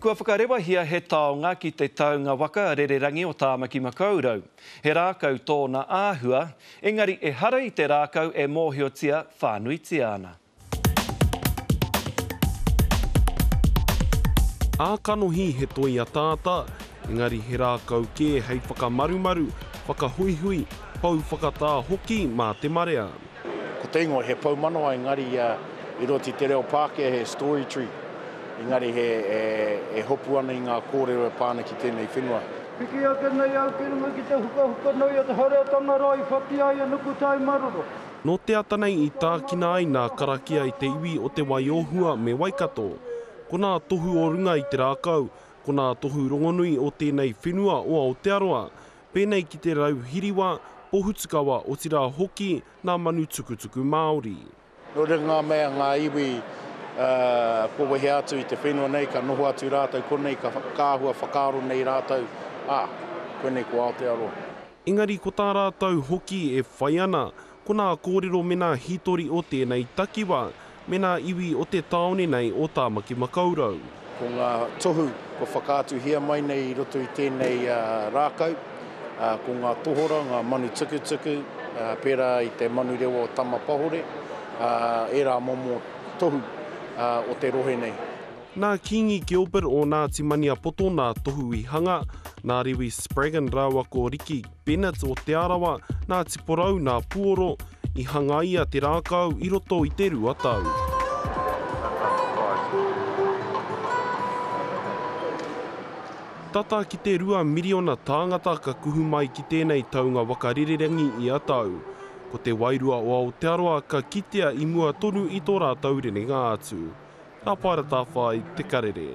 Kua whakarewahia he taonga ki te taunga waka rererangi o Tāmaki Makaurau. He rākau tōna āhua, engari e hara i te rākau e mōhiotia whānuitia ana. Ākanohi he toi a tāta, engari he rākau kē hei whakamarumaru, whakahuihui, pau whakatā hoki mā te marea. Ko te ingoa he paumanoa engari i roti te reo Pākehā he story tree. Engari he hopu ana i ngā kōrero e pāna ki tēnei whenua. Piki a kenei au kirunga ki te huka noi a te hareatanga rai whati ai a nuku tai maroro. No te atanei i tākina ai nā karakia i te iwi o te Waiohua me Waikato. Ko nā tohu o runga i te rākau, ko nā tohu rongonui o tēnei whenua o Aotearoa, pēnei ki te rau hiriwa, pohutukawa o tira hoki nā manu tukutuku Māori. No re ngā mea ngā iwi ko wehe atu i te whenua nei, ka noho atu rātou konei, ka kāhua whakaaro nei rātou, koenei ko Aotearoa. Engari ko tā rātou hoki e whai ana, ko nā kōrero me nā hitori o tēnei takiwa, me nā iwi o te taone nei o Tāmaki Makaurau. Ko ngā tohu, ko whakaatu hia mai nei i roto i tēnei rākau, ko ngā tohora, ngā manu tukutuku, pērā i te manu rewa o Tamapahore, e rā momo tohu o te rohe nei. Nā Kingi Gilbert o Ngāti Mania Poto nā tohu i hanga, nā rewi Spraggan rāua ko Riki Bennett o te arawa, nā tiporau nā puoro, i hanga ia te rākau i roto i te ruatau. Tata ki te 2 miriona tāngata ka kuhu mai ki tēnei taunga wakarererangi i atau. Ko te wairua o Aotearoa ka kitea i mua tonu i tō rātau renenga atu. Ka pāra tā whai te karere.